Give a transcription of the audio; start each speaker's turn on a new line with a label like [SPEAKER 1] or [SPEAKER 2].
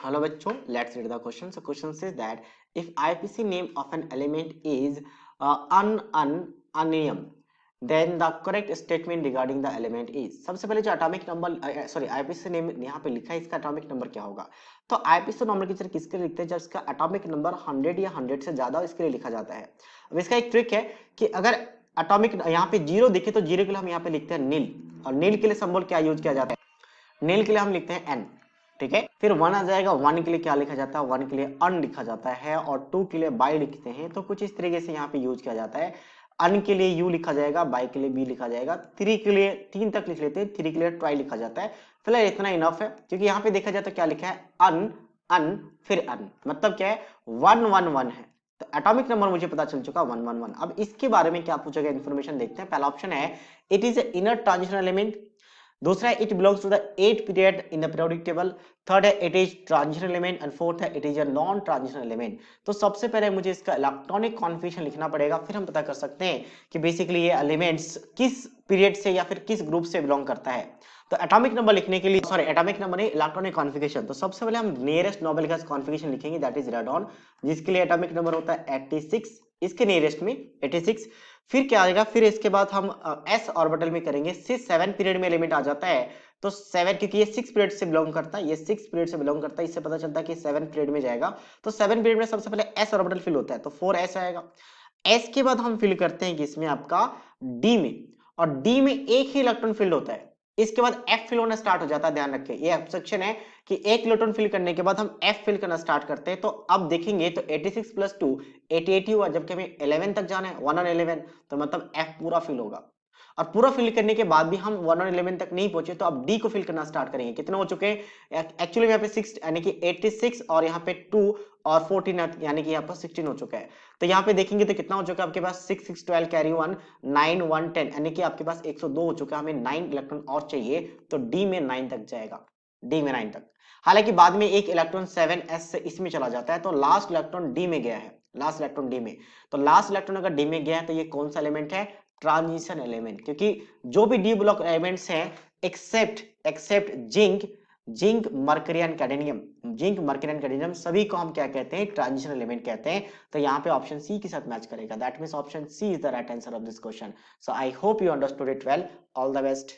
[SPEAKER 1] Hello bachcho, let's read the question. So question says that if IPC name of an element is unanium, then the correct statement regarding the element is. सबसे पहले जो atomic number sorry IPC name यहाँ पे लिखा है, इसका atomic number क्या होगा? तो आईपीसी नोमेनक्लेचर किसके लिए लिखते हैं? जब इसका एटॉमिक नंबर 100 या 100 से ज्यादा हो, इसके लिए लिखा जाता है। अब इसका एक ट्रिक है कि अगर एटॉमिक यहाँ पे जीरो दिखे तो जीरो के लिए हम यहाँ पे लिखते हैं नील, और नील के लिए सिंबल क्या यूज किया जाता है? नील के लिए हम लिखते हैं एन, ठीक है। फिर वन आ जाएगा, वन के लिए क्या लिखा जाता है? वन के लिए अन लिखा जाता है, और टू के लिए बाई लिखते हैं। तो कुछ इस तरीके से यहाँ पे यूज किया जाता है। अन के लिए यू लिखा जाएगा, बाई के लिए बी लिखा जाएगा, थ्री के लिए तीन तक लिख लेते हैं, थ्री के लिए ट्राई लिखा जाता है। फिलहाल इतना इनफ है, क्योंकि यहाँ पे देखा जाए तो क्या लिखा है? अन अन फिर अन, मतलब क्या है? 111 है। तो एटॉमिक नंबर मुझे पता चल चुका 111। अब इसके बारे में क्या पूछा गया, इन्फॉर्मेशन देखते हैं। पहला ऑप्शन है it is inner transition element, दूसरा है it belongs to the 8th period in the periodic table, third है it is transition element, and fourth है it is a non transition element. तो सबसे पहले मुझे इसका इलेक्ट्रॉनिक कॉन्फ़िगरेशन लिखना पड़ेगा, फिर हम पता कर सकते हैं कि बेसिकली ये एलिमेंट्स किस पीरियड से या फिर किस ग्रुप से बिलोंग करता है। तो एटॉमिक नंबर लिखने के लिए, सॉरी एटॉमिक नंबर नहीं, इलेक्ट्रॉनिक कॉन्फ़िगरेशन, तो सबसे पहले हम नियरेस्ट नोबेल गैस कॉन्फ़िगरेशन लिखेंगे, दैट इज रेडॉन, जिसके लिए एटॉमिक नंबर होता है 86, इसके नियरेस्ट में 86। फिर क्या आएगा? फिर इसके बाद हम एस ऑर्बिटल में करेंगे, सिस 7 पीरियड में एलिमेंट आ जाता है, तो 7, क्योंकि ये 6 पीरियड से बिलोंग करता है, ये 6 पीरियड से बिलोंग करता है, इससे पता चलता है कि 7 पीरियड में जाएगा। तो 7 पीरियड में सबसे पहले एस ऑर्बिटल फिल होता है, तो 4s आएगा। एस के बाद हम फिल करते हैं कि इसमें आपका डी में, और डी में एक ही इलेक्ट्रॉन फिल होता है। इसके बाद एफ फिल होना स्टार्ट हो जाता है। ध्यान रखें, ये सेक्शन है कि एक इलेक्ट्रॉन फिल करने के बाद हम एफ फिल करना स्टार्ट करते हैं। तो अब देखेंगे तो 86 प्लस 2 88 हुआ, जबकि हमें 11 तक जाना है, 1 और 11, तो मतलब एफ पूरा फिल होगा। और पूरा फिल करने के बाद भी हम 1 और 11 तक नहीं पहुंचे, तो अब डी को फिल करना स्टार्ट करेंगे। कितने हो चुके हैं? एक्चुअली यहाँ पे 6 यानी कि 86, और यहाँ पे 2 और 14 यानी कि यहाँ पर 16 हो चुका है। तो यहाँ पे देखेंगे तो कितना हो चुका है आपके पास? 6 6 12 कैरी 1 9 1 10, यानी कि आपके पास 102 हो चुका है। हमें 9 इलेक्ट्रॉन और चाहिए, तो डी में 9 तक जाएगा, डी में 9 तक। हालांकि बाद में एक इलेक्ट्रॉन 7s से इसमें चला जाता है, तो लास्ट इलेक्ट्रॉन डी में गया है, लास्ट इलेक्ट्रॉन डी में। तो लास्ट इलेक्ट्रॉन अगर डी में गया है तो ये कौन सा एलिमेंट है? ट्रांजिशन एलिमेंट, क्योंकि जो भी डी ब्लॉक एलिमेंट्स हैं except zinc mercury and cadmium, zinc mercury and cadmium, सभी को हम क्या कहते हैं? ट्रांजिशन एलिमेंट कहते हैं। तो यहाँ पे ऑप्शन सी के साथ मैच करेगा, that means option C is the right answer of this question. So I hope you understood it well, all the best.